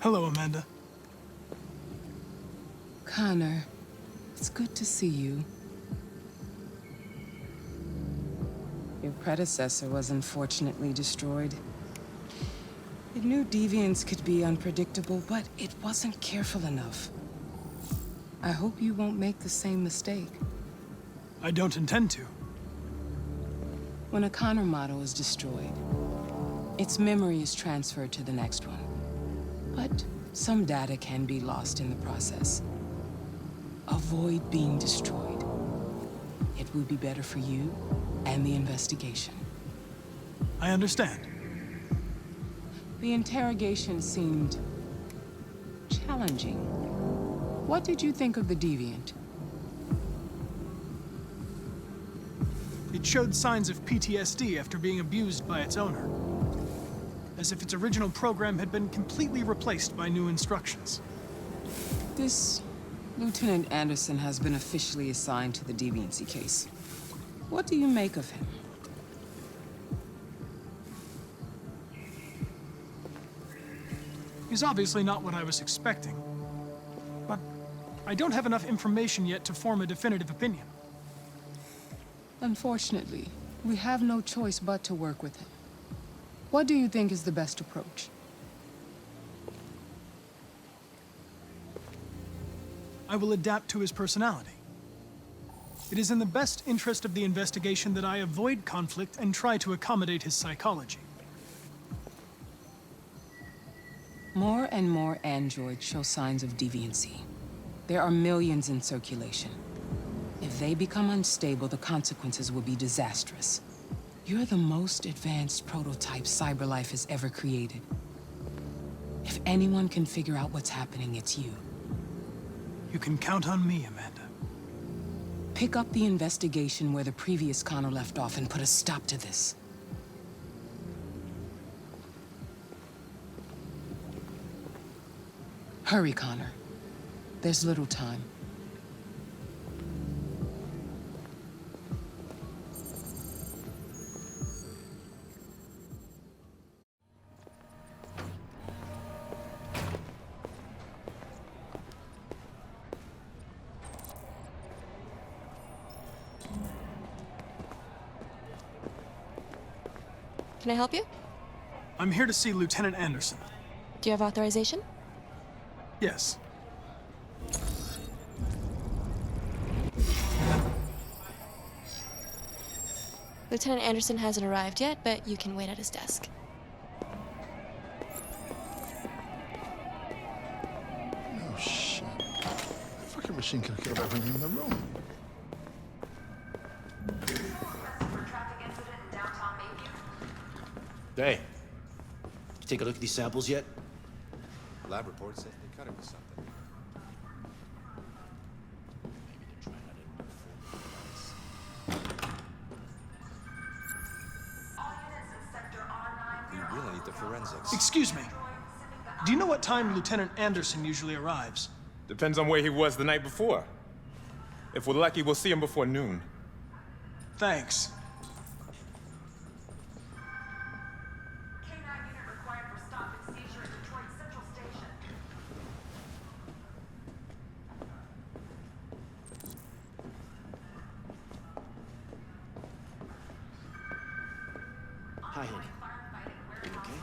Hello, Amanda. Connor, it's good to see you. Your predecessor was unfortunately destroyed. It knew deviants could be unpredictable, but it wasn't careful enough. I hope you won't make the same mistake. I don't intend to. When a Connor model is destroyed, its memory is transferred to the next one. But some data can be lost in the process. Avoid being destroyed. It would be better for you and the investigation. I understand. The interrogation seemed challenging. What did you think of the deviant? It showed signs of PTSD after being abused by its owner. As if its original program had been completely replaced by new instructions. This Lieutenant Anderson has been officially assigned to the deviancy case. What do you make of him? He's obviously not what I was expecting. But I don't have enough information yet to form a definitive opinion. Unfortunately, we have no choice but to work with him. What do you think is the best approach? I will adapt to his personality. It is in the best interest of the investigation that I avoid conflict and try to accommodate his psychology. More and more androids show signs of deviancy. There are millions in circulation. If they become unstable, the consequences will be disastrous. You're the most advanced prototype cyberlife has ever created. If anyone can figure out what's happening, it's you. You can count on me, Amanda. Pick up the investigation where the previous Connor left off and put a stop to this. Hurry, Connor. There's little time. Can I help you? I'm here to see Lieutenant Anderson. Do you have authorization? Yes. Lieutenant Anderson hasn't arrived yet, but you can wait at his desk. Oh, shit. The fucking machine could have killed everyone in the room. Hey, you take a look at these samples yet? Lab report says they cut it with something. Maybe they're trying out a new device. We really need the forensics. Excuse me. Do you know what time Lieutenant Anderson usually arrives? Depends on where he was the night before. If we're lucky, we'll see him before noon. Thanks. Hi, honey. You okay?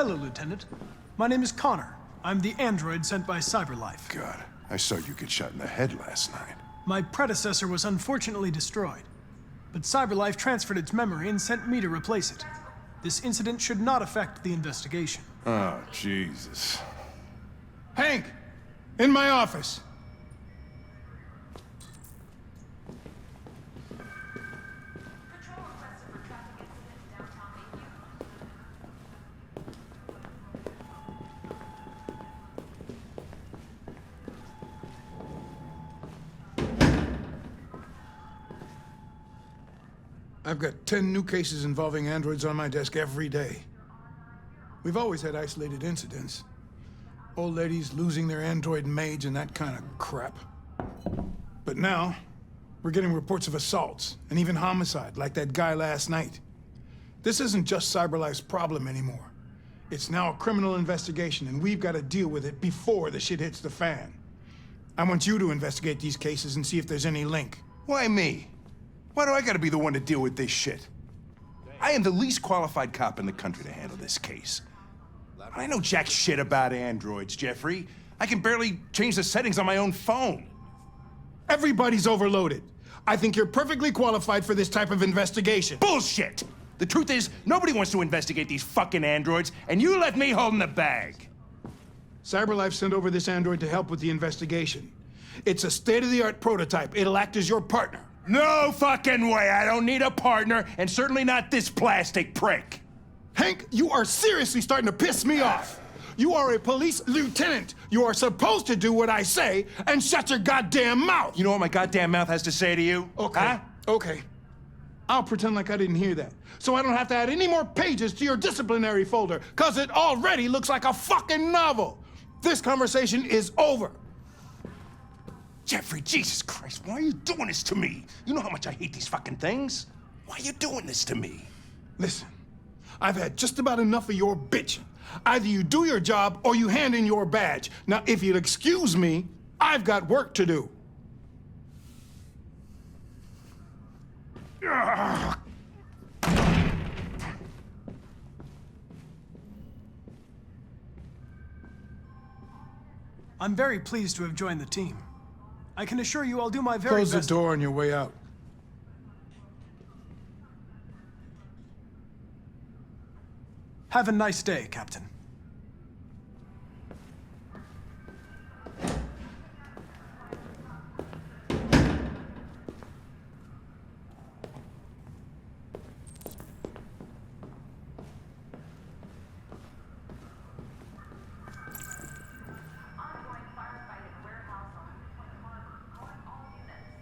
Hello, Lieutenant. My name is Connor. I'm the android sent by CyberLife. God, I saw you get shot in the head last night. My predecessor was unfortunately destroyed, but CyberLife transferred its memory and sent me to replace it. This incident should not affect the investigation. Oh, Jesus. Hank! In my office! I've got 10 new cases involving androids on my desk every day. We've always had isolated incidents. Old ladies losing their android maids and that kind of crap. But now, we're getting reports of assaults and even homicide, like that guy last night. This isn't just CyberLife's problem anymore. It's now a criminal investigation, and we've got to deal with it before the shit hits the fan. I want you to investigate these cases and see if there's any link. Why me? Why do I gotta be the one to deal with this shit? I am the least qualified cop in the country to handle this case. I know jack shit about androids, Jeffrey. I can barely change the settings on my own phone. Everybody's overloaded. I think you're perfectly qualified for this type of investigation. Bullshit! The truth is, nobody wants to investigate these fucking androids, and you left me holding the bag. CyberLife sent over this android to help with the investigation. It's a state-of-the-art prototype. It'll act as your partner. No fucking way! I don't need a partner, and certainly not this plastic prick. Hank, you are seriously starting to piss me off. You are a police lieutenant. You are supposed to do what I say and shut your goddamn mouth. You know what my goddamn mouth has to say to you? Okay, Huh? okay. I'll pretend like I didn't hear that, so I don't have to add any more pages to your disciplinary folder, because it already looks like a fucking novel. This conversation is over. Jeffrey, Jesus Christ, why are you doing this to me? You know how much I hate these fucking things. Why are you doing this to me? Listen, I've had just about enough of your bitching. Either you do your job or you hand in your badge. Now, if you'll excuse me, I've got work to do. Ugh. I'm very pleased to have joined the team. I can assure you I'll do my very best. Close the door on your way out. Have a nice day, Captain.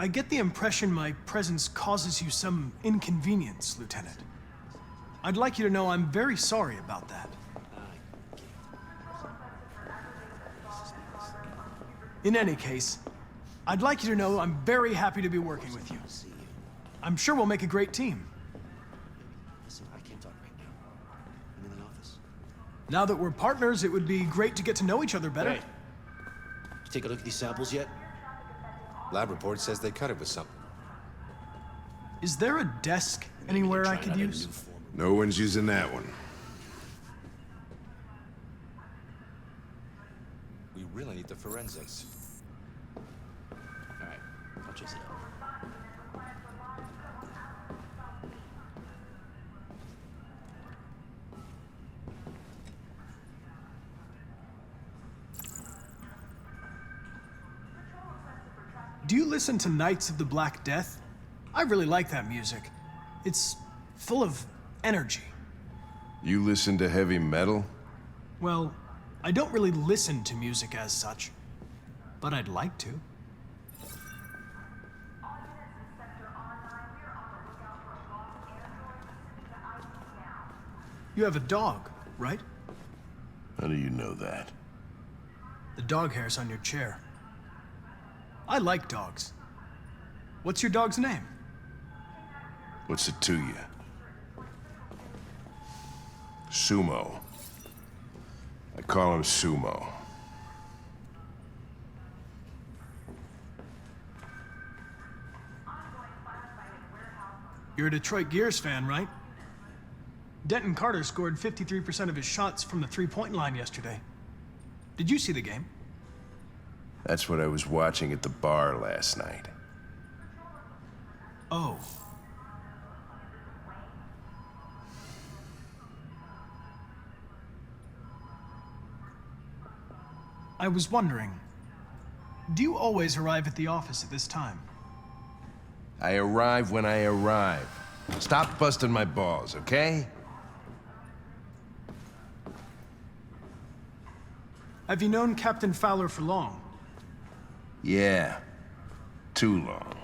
I get the impression my presence causes you some inconvenience, Lieutenant. I'd like you to know I'm very sorry about that. In any case, I'd like you to know I'm very happy to be working with you. I'm sure we'll make a great team. Listen, I can't talk right now. I'm in the office. Now that we're partners, it would be great to get to know each other better. Hey. You take a look at these samples yet? Lab report says they cut it with something. Is there a desk anywhere I could use? No one's using that one. We really need the forensics. All right, I'll chase it out. Do you listen to Knights of the Black Death? I really like that music. It's full of energy. You listen to heavy metal? Well, I don't really listen to music as such, but I'd like to. You have a dog, right? How do you know that? The dog hair's on your chair. I like dogs. What's your dog's name? What's it to you? Sumo. I call him Sumo. You're a Detroit Gears fan, right? Denton Carter scored 53% of his shots from the three-point line yesterday. Did you see the game? That's what I was watching at the bar last night. Oh. I was wondering, do you always arrive at the office at this time? I arrive when I arrive. Stop busting my balls, okay? Have you known Captain Fowler for long? Yeah. Too long.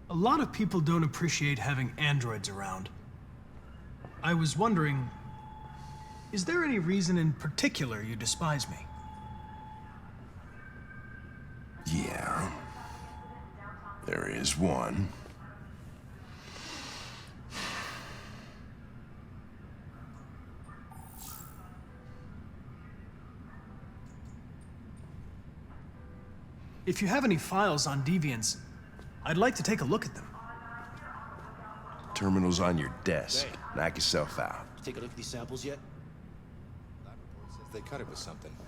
A lot of people don't appreciate having androids around. I was wondering, is there any reason in particular you despise me? Yeah. There is one. If you have any files on deviants, I'd like to take a look at them. Terminal's on your desk. Knock yourself out. Take a look at these samples yet? Lab report says they cut it with something. –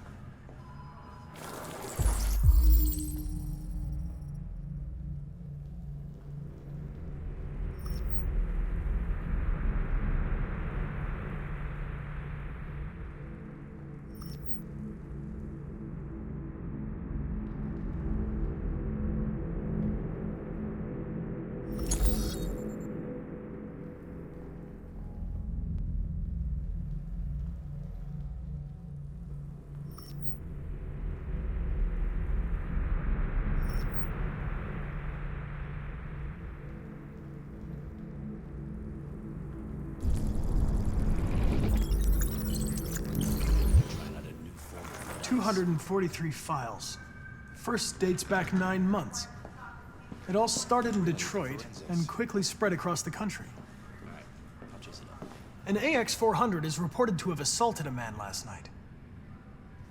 243 files. First dates back 9 months. It all started in Detroit and quickly spread across the country. An AX-400 is reported to have assaulted a man last night.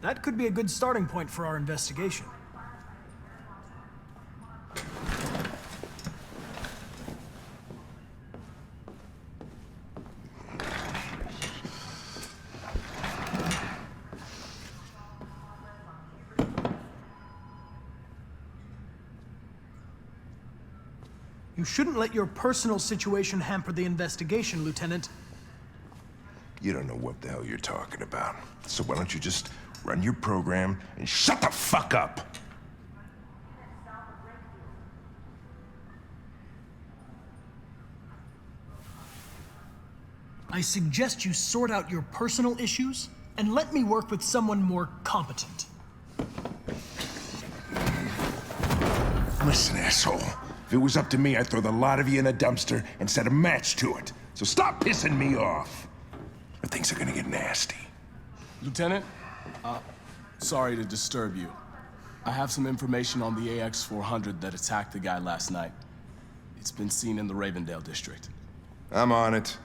That could be a good starting point for our investigation. You shouldn't let your personal situation hamper the investigation, Lieutenant. You don't know what the hell you're talking about. So why don't you just run your program and shut the fuck up? I suggest you sort out your personal issues and let me work with someone more competent. Listen, asshole. If it was up to me, I'd throw the lot of you in a dumpster and set a match to it. So stop pissing me off, or things are gonna get nasty. Lieutenant, sorry to disturb you. I have some information on the AX-400 that attacked the guy last night. It's been seen in the Ravendale district. I'm on it.